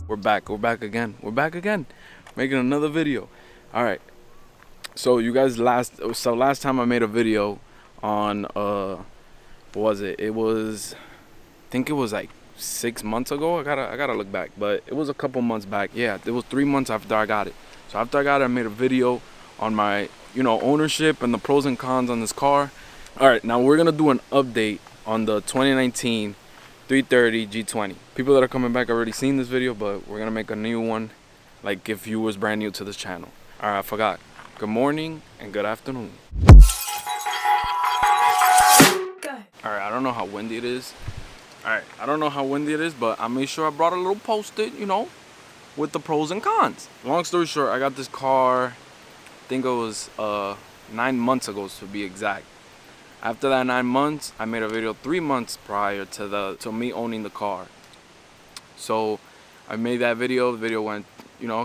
We're back again, making another video. All right, so you guys last time I made a video on what was it? It was, I think it was like 6 months ago. I gotta look back, but it was a couple months back. Yeah, it was 3 months after I got it. So after I got it, I made a video on my ownership and the pros and cons on this car. All right, now we're gonna do an update on the 2019 330 G20. People that are coming back already seen this video, but we're gonna make a new one, like if you was brand new to this channel. All right, I forgot. Good morning and good afternoon. All right, I don't know how windy it is. All right, I don't know how windy it is, but I made sure I brought a little post-it, with the pros and cons. Long story short, I got this car, I think it was 9 months ago to be exact. After that 9 months, I made a video 3 months prior to me owning the car. So I made that video. The video went,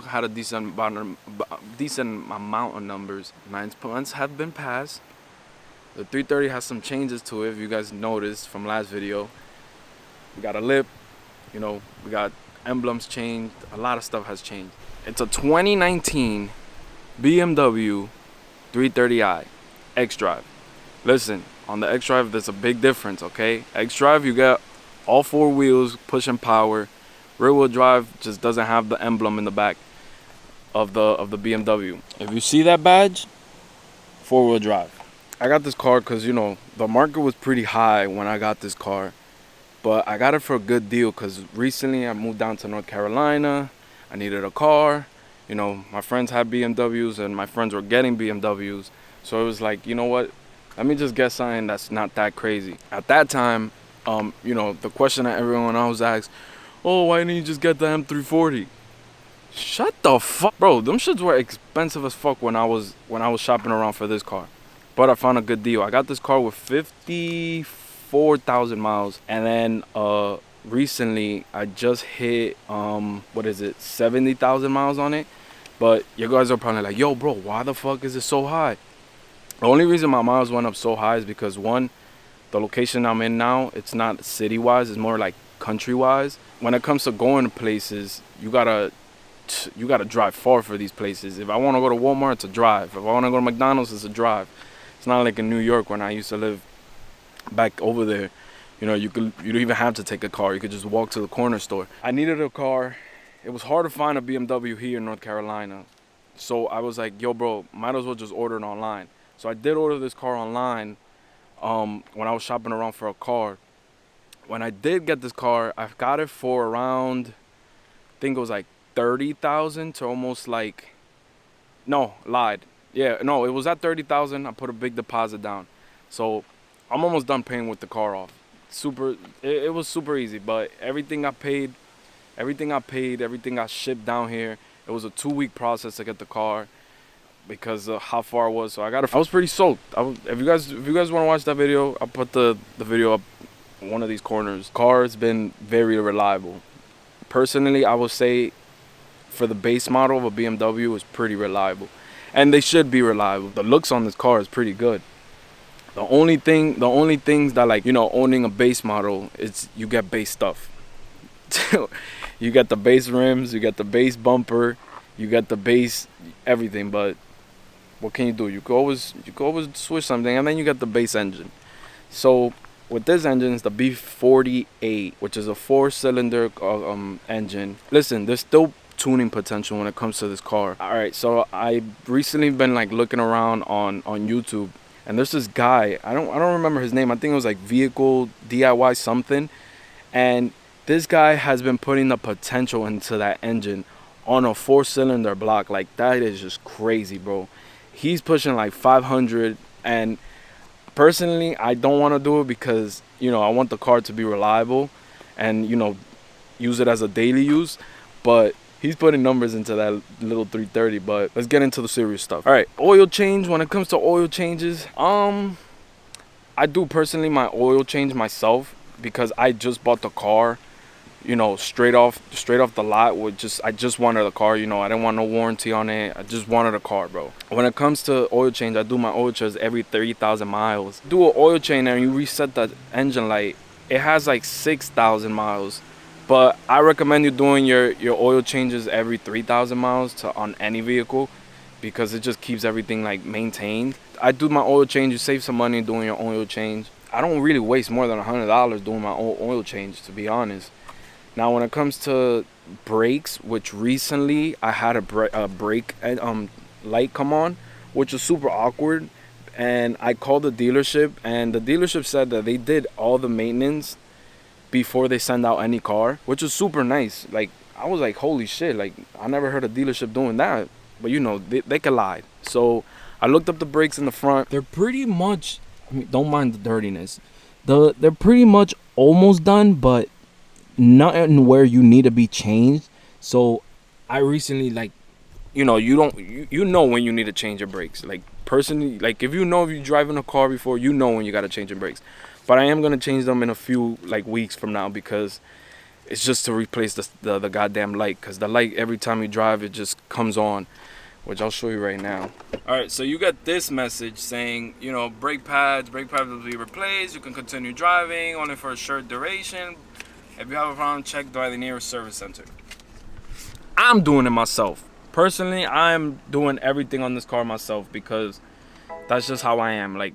had a decent amount of numbers. 9 months have been passed. The 330 has some changes to it. If you guys noticed from last video, we got a lip. We got emblems changed. A lot of stuff has changed. It's a 2019 Bmw 330i xdrive. Listen, on the xdrive, there's a big difference, okay? xdrive, you got all 4 wheels pushing power. Rear wheel drive just doesn't have the emblem in the back of the BMW. If you see that badge, 4-wheel drive. I got this car because, the market was pretty high when I got this car. But I got it for a good deal because recently I moved down to North Carolina. I needed a car. My friends had BMWs and my friends were getting BMWs. So it was like, you know what? Let me just get something that's not that crazy. At that time, the question that everyone else asked, oh, why didn't you just get the M340? Shut the fuck, bro. Them shits were expensive as fuck when I was shopping around for this car. But I found a good deal. I got this car with 54,000 miles, and then recently I just hit 70,000 miles on it. But you guys are probably like, yo, bro, why the fuck is it so high? The only reason my miles went up so high is because, one, the location I'm in now, it's not city-wise, it's more like country-wise. When it comes to going to places, you gotta drive far for these places. If I want to go to Walmart, it's a drive. If I want to go to McDonald's, it's a drive. It's not like in New York when I used to live back over there. You don't even have to take a car. You could just walk to the corner store. I needed a car. It was hard to find a BMW here in North Carolina. So I was like, yo, bro, might as well just order it online. So I did order this car online when I was shopping around for a car. When I did get this car, I got it for around, I think it was like 30,000 to almost like, no, lied. Yeah, no, it was at 30,000. I put a big deposit down. So I'm almost done paying with the car off. It was super easy, but everything got shipped down here. It was a 2-week process to get the car because of how far it was. So I was pretty soaked. If you guys want to watch that video, I'll put the video up one of these corners. Car has been very reliable. Personally, I would say for the base model of a BMW is pretty reliable, and they should be reliable. The looks on this car is pretty good. The only things that, owning a base model is you get base stuff. You get the base rims, you get the base bumper, you get the base everything. But what can you do? You could always switch something, and then you get the base engine. So with this engine, it's the B48, which is a 4-cylinder engine. Listen, there's still tuning potential when it comes to this car. All right, so I recently been looking around on YouTube, and there's this guy. I don't remember his name. I think it was like Vehicle DIY something, and this guy has been putting the potential into that engine on a 4-cylinder block. Like, that is just crazy, bro. He's pushing like 500, and personally, I don't want to do it because, I want the car to be reliable and, use it as a daily use. But he's putting numbers into that little 330. But let's get into the serious stuff. All right, oil change. When it comes to oil changes, I do personally my oil change myself because I just bought the car. Straight off the lot. I just wanted a car. I didn't want no warranty on it. I just wanted a car, bro. When it comes to oil change, I do my oil change every 30,000 miles. Do an oil change and you reset the engine light. It has like 6,000 miles But I recommend you doing your oil changes every 3,000 miles on any vehicle, because it just keeps everything like maintained. I do my oil change. You save some money doing your oil change. I don't really waste more than $100 doing my oil change, to be honest. Now, when it comes to brakes, which recently I had a brake light come on, which was super awkward, and I called the dealership, and the dealership said that they did all the maintenance before they send out any car, which was super nice. Like, I was like, holy shit, like, I never heard a dealership doing that. But you know, they can lie. So I looked up the brakes in the front. They're pretty much, I mean, don't mind the dirtiness. They're pretty much almost done, but not in where you need to be changed. So I recently, like, you know, you know when you need to change your brakes. Like, personally, like, if you're driving a car before, you know when you got to change your brakes. But I am going to change them in a few like weeks from now, because it's just to replace the goddamn light, because the light, every time you drive, it just comes on, which I'll show you right now. All right, so you got this message saying, you know, brake pads will be replaced. You can continue driving only for a short duration. If you have a problem, check by the nearest service center. I'm doing it myself. Personally, I'm doing everything on this car myself, because that's just how I am. Like,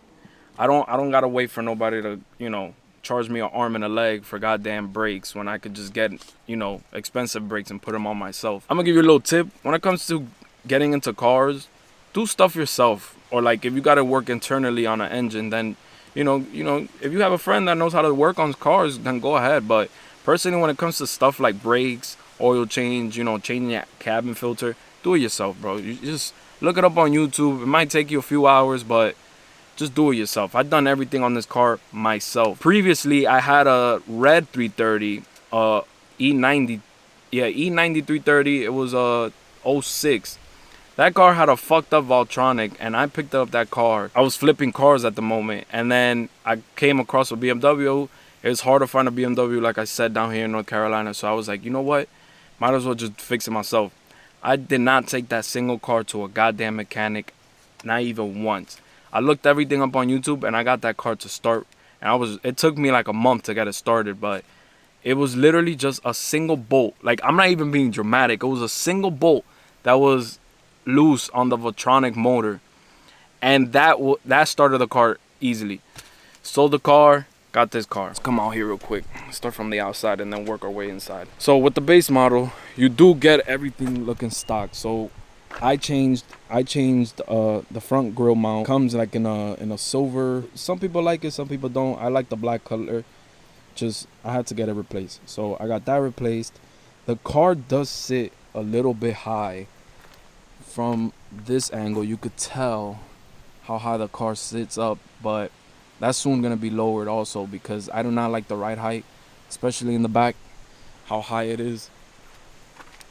I don't gotta wait for nobody to, you know, charge me an arm and a leg for goddamn brakes, when I could just get, you know, expensive brakes and put them on myself. I'm gonna give you a little tip. When it comes to getting into cars, do stuff yourself. Or like, if you gotta work internally on an engine, then you know, if you have a friend that knows how to work on cars, then go ahead. But personally, when it comes to stuff like brakes, oil change, you know, changing your cabin filter, do it yourself, bro. You just look it up on YouTube. It might take you a few hours, but just do it yourself. I've done everything on this car myself. Previously, I had a red 330, E90, yeah, E90 330. It was a 06. That car had a fucked up Valtronic, and I picked up that car. I was flipping cars at the moment, and then I came across a BMW. It was hard to find a BMW, like I said, down here in North Carolina. So I was like, you know what? Might as well just fix it myself. I did not take that single car to a goddamn mechanic, not even once. I looked everything up on YouTube, and I got that car to start. And it took me like a month to get it started, but it was literally just a single bolt. Like, I'm not even being dramatic. It was a single bolt that was loose on the Valtronic motor, and that started the car easily. Sold the car, got this car. Let's come out here real quick. Start from the outside and then work our way inside. So with the base model, you do get everything looking stock. So I changed the front grille mount. Comes like in a silver. Some people like it, some people don't. I like the black color. I had to get it replaced. So I got that replaced. The car does sit a little bit high. From this angle, you could tell how high the car sits up, but that's soon gonna be lowered also, because I do not like the ride height, especially in the back, how high it is.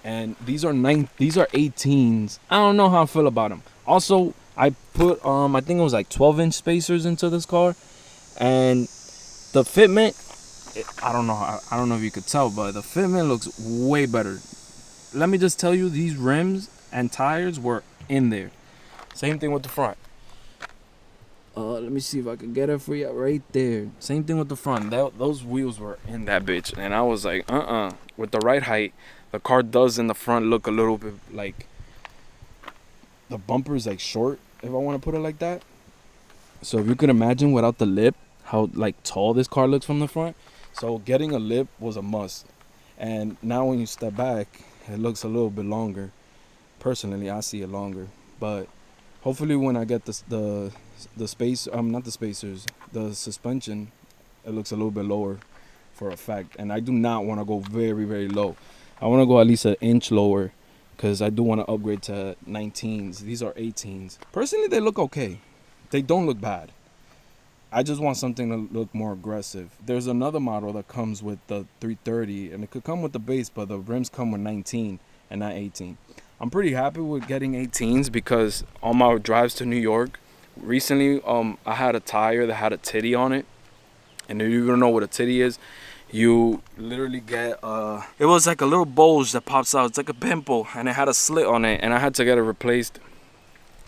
And these are 18s. I don't know how I feel about them. Also, I put I think it was like 12-inch spacers into this car, and the fitment, I don't know if you could tell, but the fitment looks way better. Let me just tell you, these rims and tires were in there. Same thing with the front. Let me see if I can get it for you right there. Same thing with the front. Those wheels were in that bitch, and I was like, with the right height, the car does in the front look a little bit like the bumper is like short, if I want to put it like that. So if you could imagine without the lip, how like tall this car looks from the front. So getting a lip was a must. And now when you step back, it looks a little bit longer. Personally, I see it longer, but hopefully when I get the space, not the spacers, the suspension, it looks a little bit lower for a fact. And I do not want to go very, very low. I want to go at least an inch lower, because I do want to upgrade to 19s. These are 18s. Personally, they look okay. They don't look bad. I just want something to look more aggressive. There's another model that comes with the 330, and it could come with the base, but the rims come with 19 and not 18. I'm pretty happy with getting 18s, because on my drives to New York recently, I had a tire that had a titty on it. And if you don't know what a titty is, you literally get it was like a little bulge that pops out. It's like a pimple, and it had a slit on it, and I had to get it replaced.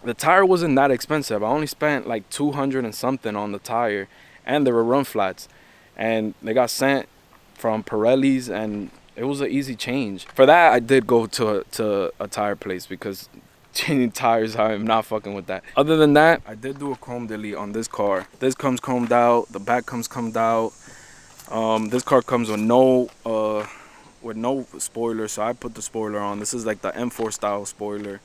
The tire wasn't that expensive. I only spent like 200 and something on the tire, and they were run flats, and they got sent from Pirelli's, and it was an easy change. For that, I did go to a tire place because changing tires, I am not fucking with that. Other than that, I did do a chrome delete on this car. This comes chromed out, the back comes chromed out. This car comes with no spoiler, so I put the spoiler on. This is like the M4 style spoiler.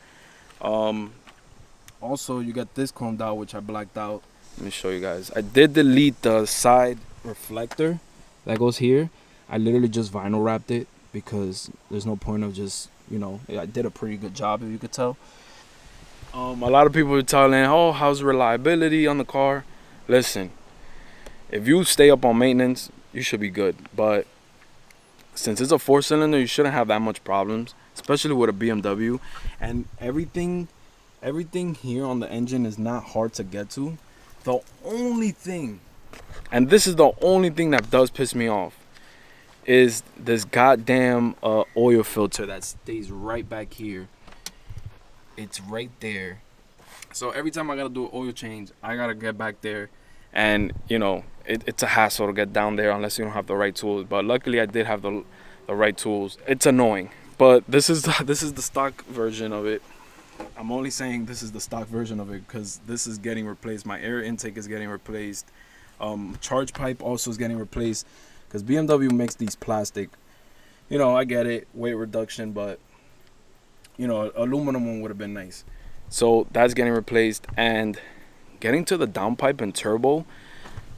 Also, you got this chromed out, which I blacked out. Let me show you guys. I did delete the side reflector that goes here. I literally just vinyl wrapped it because there's no point of just, you know, I did a pretty good job, if you could tell. A lot of people were telling, oh, how's the reliability on the car? Listen, if you stay up on maintenance, you should be good. But since it's a 4-cylinder, you shouldn't have that much problems, especially with a BMW. And everything here on the engine is not hard to get to. The only thing, and this is the only thing that does piss me off, is this goddamn oil filter that stays right back here. It's right there. So every time I gotta do an oil change, I gotta get back there. And, you know, it's a hassle to get down there unless you don't have the right tools. But luckily, I did have the right tools. It's annoying. But this is the stock version of it. I'm only saying this is the stock version of it because this is getting replaced. My air intake is getting replaced. Charge pipe also is getting replaced because BMW makes these plastic. You know, I get it, weight reduction, but you know, aluminum one would have been nice. So that's getting replaced, and getting to the downpipe and turbo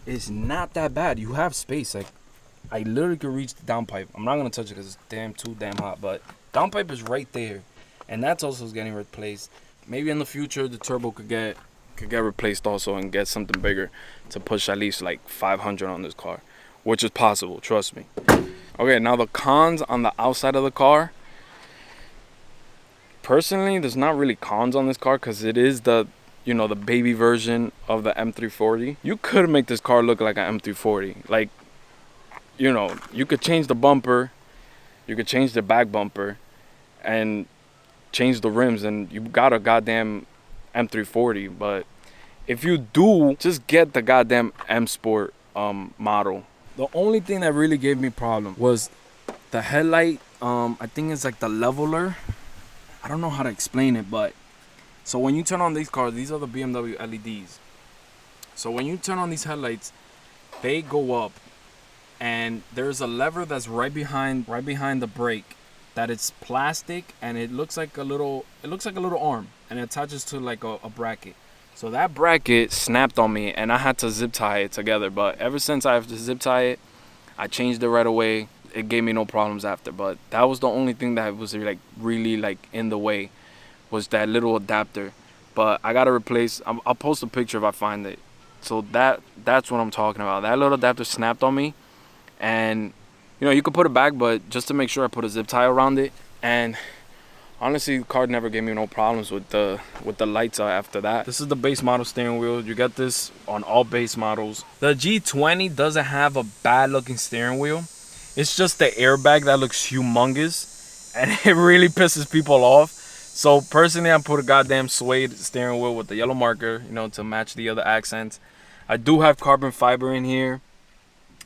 is not that bad. You have space. Like, I literally could reach the downpipe. I'm not gonna touch it because it's too damn hot, but downpipe is right there. And that's also getting replaced. Maybe in the future the turbo could get replaced also and get something bigger to push at least like 500 on this car, which is possible, trust me. Okay, now the cons on the outside of the car. Personally, there's not really cons on this car because it is the, you know, the baby version of the M340. You could make this car look like an M340. Like, you know, you could change the bumper, you could change the back bumper, and change the rims, and you got a goddamn M340. But if you do, just get the goddamn M Sport model. The only thing that really gave me problem was the headlight. I think it's like the leveler. I don't know how to explain it, but so when you turn on these cars, these are the BMW LEDs. So when you turn on these headlights, they go up, and there's a lever that's right behind the brake. That it's plastic, and it looks like a little arm, and it attaches to like a bracket. So that bracket snapped on me, and I had to zip tie it together. But ever since I have to zip tie it, I changed it right away. It gave me no problems after. But that was the only thing that was like really like in the way, was that little adapter. But I gotta replace. I'll post a picture if I find it. So that's what I'm talking about. That little adapter snapped on me, and you know, you could put it back, but just to make sure I put a zip tie around it. And honestly, the car never gave me no problems with the lights after that. This is the base model steering wheel. You get this on all base models. The G20 doesn't have a bad looking steering wheel. It's just the airbag that looks humongous, and it really pisses people off. So personally, I put a goddamn suede steering wheel with the yellow marker, you know, to match the other accents. I do have carbon fiber in here.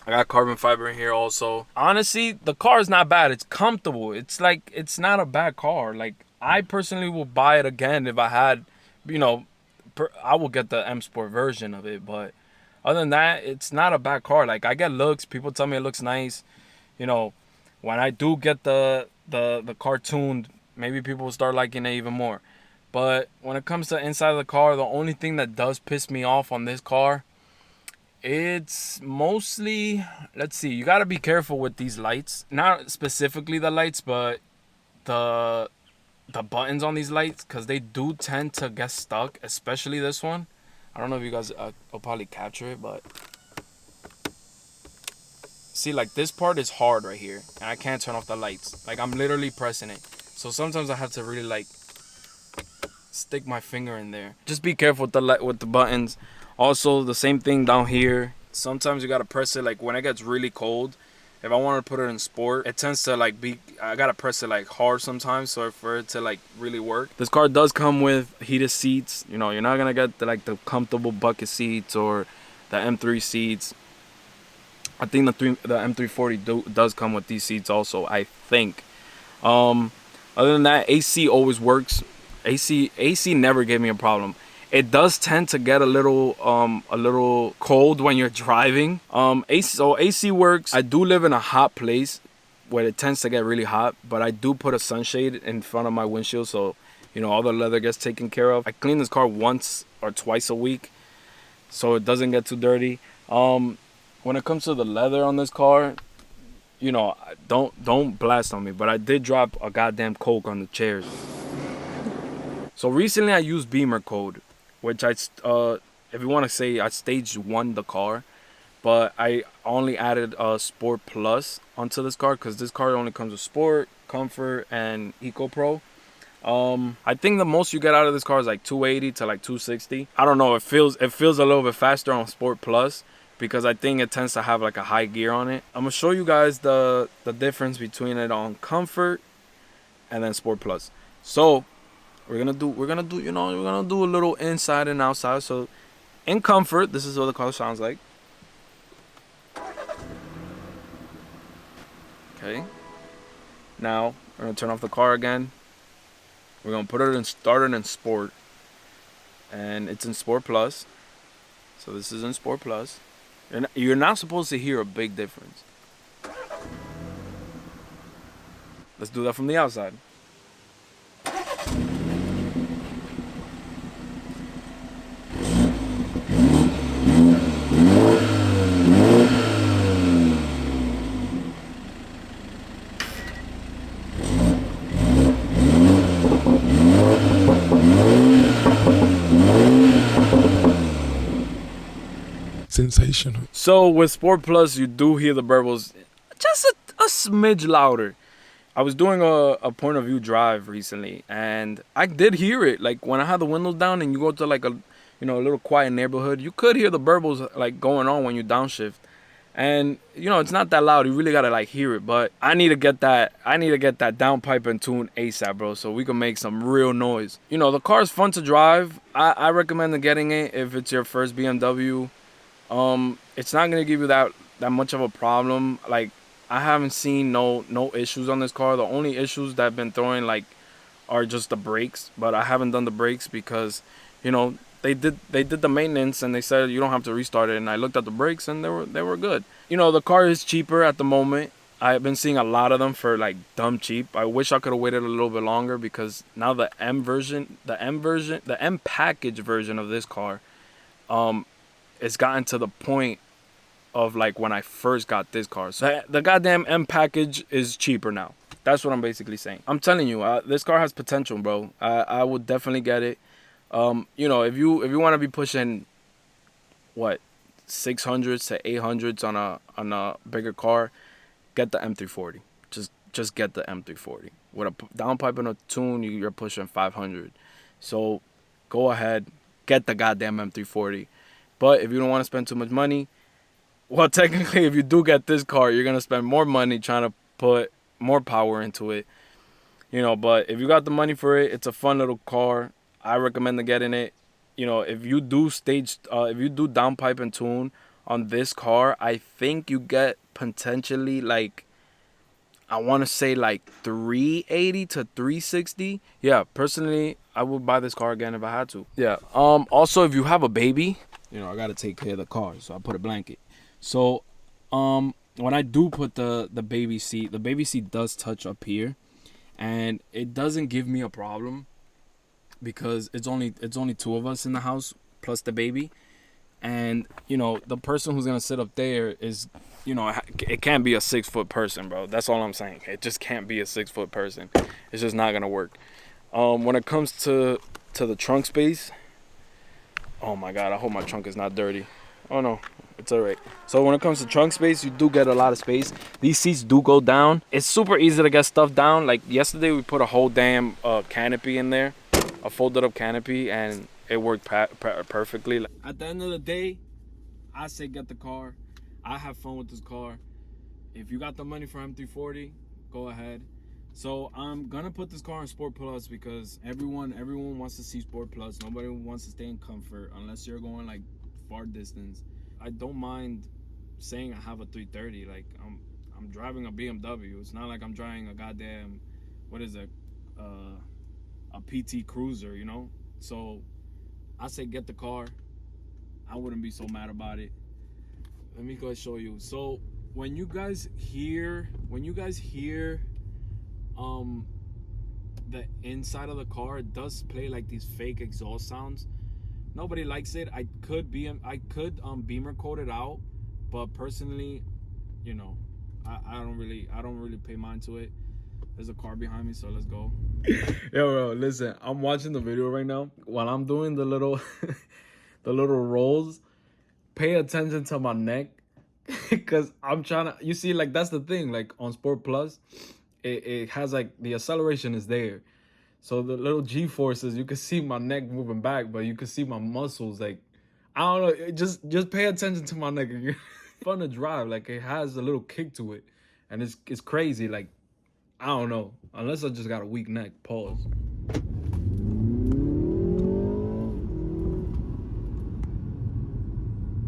I got carbon fiber in here also. Honestly, the car is not bad. It's comfortable. It's like, it's not a bad car. Like, I personally will buy it again if I had, you know, I will get the M Sport version of it. But other than that, it's not a bad car. Like, I get looks. People tell me it looks nice. You know, when I do get the car tuned, maybe people will start liking it even more. But when it comes to inside of the car, the only thing that does piss me off on this car, it's mostly, let's see, you got to be careful with these lights. Not specifically the lights, but the buttons on these lights, because they do tend to get stuck, especially this one. I don't know if you guys will probably capture it, but see, like, this part is hard right here, and I can't turn off the lights. Like, I'm literally pressing it. So sometimes I have to really, like, stick my finger in there. Just be careful with the buttons. Also, the same thing down here. Sometimes you gotta press it, like when it gets really cold. If I want to put it in sport, it tends to like I gotta press it like hard sometimes, so for it to like really work. This car does come with heated seats. You know, you're not gonna get the comfortable bucket seats or the M3 seats. I think the M340 does come with these seats also, I think. Other than that, AC always works. AC never gave me a problem. It does tend to get a little cold when you're driving. AC works. I do live in a hot place where it tends to get really hot, but I do put a sunshade in front of my windshield, so you know all the leather gets taken care of. I clean this car once or twice a week, so it doesn't get too dirty. When it comes to the leather on this car, you know, don't blast on me, but I did drop a goddamn Coke on the chairs. So recently I used Beamer code, which if you want to say I stage 1 the car, but I only added a Sport Plus onto this car because this car only comes with Sport, Comfort, and Eco Pro. I think the most you get out of this car is like 280 to like 260. I don't know, it feels a little bit faster on Sport Plus because I think it tends to have like a high gear on it. I'm gonna show you guys the difference between it on Comfort and then Sport Plus. So we're gonna do a little inside and outside. So in Comfort, this is what the car sounds like. Okay. Now we're gonna turn off the car again. We're gonna put it in starter in Sport, and it's in Sport Plus. So this is in Sport Plus. You're not supposed to hear a big difference. Let's do that from the outside. Sensational. So with Sport Plus, you do hear the burbles just a smidge louder. I was doing a point of view drive recently, and I did hear it. Like when I had the windows down and you go to like a little quiet neighborhood, you could hear the burbles like going on when you downshift. And it's not that loud. You really gotta like hear it. But I need to get that downpipe and tune ASAP, bro, so we can make some real noise. The car is fun to drive. I recommend getting it if it's your first BMW. It's not gonna give you that much of a problem. Like I haven't seen no issues on this car. The only issues that I've been throwing like are just the brakes, but I haven't done the brakes because they did the maintenance and they said you don't have to restart it, and I looked at the brakes and they were good. The car is cheaper at the moment. I've been seeing a lot of them for like dumb cheap. I wish I could have waited a little bit longer because now the M package version of this car it's gotten to the point of like when I first got this car. So the goddamn M package is cheaper now. That's what I'm basically saying. I'm telling you, this car has potential, bro. I would definitely get it. If you want to be pushing what 600s to 800s on a bigger car, get the M340. Just get the M340. With a downpipe and a tune, you're pushing 500. So go ahead, get the goddamn M340. But if you don't want to spend too much money, well, technically, if you do get this car, you're going to spend more money trying to put more power into it. But if you got the money for it, it's a fun little car. I recommend getting it. If you do downpipe and tune on this car, I think you get potentially like, I want to say like 380 to 360. Yeah, personally, I would buy this car again if I had to. Yeah. Also, if you have a baby, I gotta take care of the car, so I put a blanket. So, when I do put the baby seat does touch up here, and it doesn't give me a problem because it's only 2 of us in the house plus the baby, and the person who's gonna sit up there is, it can't be a 6-foot person, bro. That's all I'm saying. It just can't be a 6-foot person. It's just not gonna work. When it comes to the trunk space. Oh my God, I hope my trunk is not dirty. Oh no, it's all right. So when it comes to trunk space, you do get a lot of space. These seats do go down. It's super easy to get stuff down. Like yesterday, we put a whole damn canopy in there, a folded up canopy, and it worked perfectly. At the end of the day, I say get the car. I have fun with this car. If you got the money for M340, go ahead. So I'm gonna put this car in Sport Plus because everyone wants to see Sport Plus. Nobody wants to stay in Comfort unless you're going like far distance. I don't mind saying I have a 330. Like I'm driving a BMW. It's not like I'm driving a goddamn, what is it, a PT Cruiser, you know. So I say get the car. I wouldn't be so mad about it. Let me go show you. So when you guys hear the inside of the car, it does play like these fake exhaust sounds. Nobody likes it. I could Beamer code it out, but personally, you know, I don't really pay mind to it. There's a car behind me, so let's go. Yo, bro, listen, I'm watching the video right now while I'm doing the little the little rolls. Pay attention to my neck, because I'm trying to, you see, like, that's the thing, like on Sport Plus, it has like the acceleration is there, so the little G-forces, you can see my neck moving back, but you can see my muscles, like, I don't know, just pay attention to my neck. It's fun to drive, like it has a little kick to it, and it's crazy, like, I don't know, unless I just got a weak neck. Pause.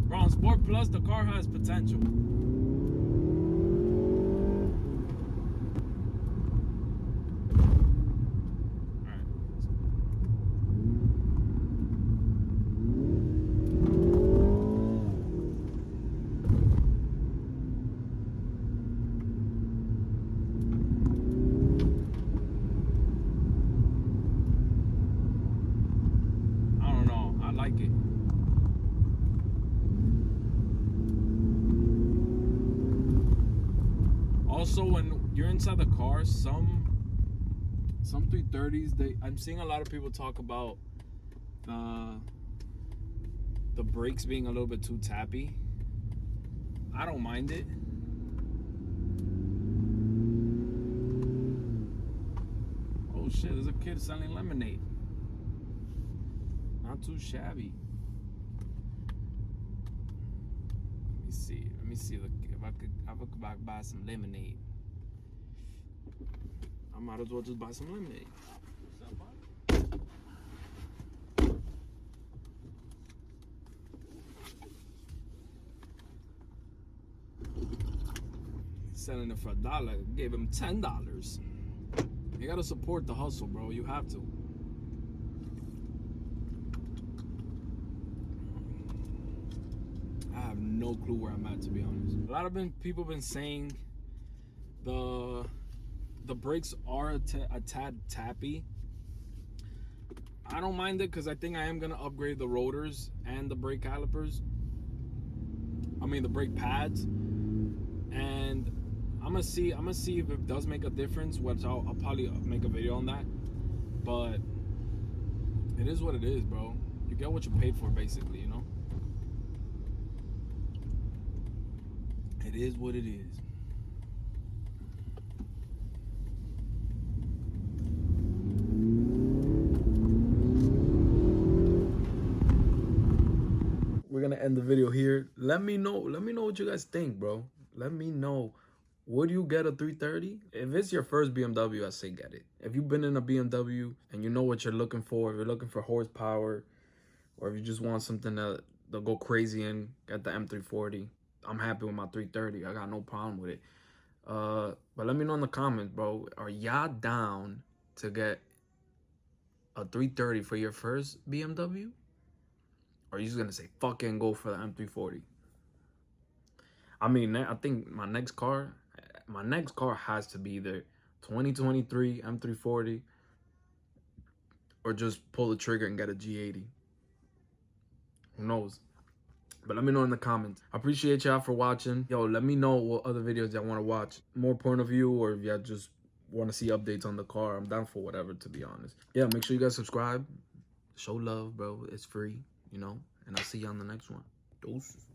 Bro, on Sport Plus, the car has potential. Like it. Also, when you're inside the car, some 330s, I'm seeing a lot of people talk about the brakes being a little bit too tappy. I don't mind it. Oh shit, there's a kid selling lemonade. Not too shabby. Let me see if I could buy some lemonade. I might as well just buy some lemonade. Selling it for $1. Gave him $10. You gotta support the hustle, bro. You have to. I have no clue where I'm at, to be honest. A lot of people been saying the brakes are a tad tappy. I don't mind it, because I think I am gonna upgrade the rotors and the brake calipers. I mean the brake pads, and I'm gonna see if it does make a difference, which I'll probably make a video on that. But it is what it is, bro. You get what you paid for, basically, you know. It is what it is. We're gonna end the video here. Let me know what you guys think, bro. Let me know. Would you get a 330? If it's your first BMW, I say get it. If you've been in a BMW and you know what you're looking for, if you're looking for horsepower, or if you just want something to go crazy in, get the M340. I'm happy with my 330. I got no problem with it. But let me know in the comments, bro. Are y'all down to get a 330 for your first BMW? Or are you just gonna say fucking go for the M340? I mean, I think my next car has to be either 2023 M340 or just pull the trigger and get a G80. Who knows? But let me know in the comments. I appreciate y'all for watching. Yo, let me know what other videos y'all want to watch. More point of view, or if y'all just want to see updates on the car. I'm down for whatever, to be honest. Yeah, make sure you guys subscribe. Show love, bro. It's free, you know. And I'll see you on the next one. Deuces.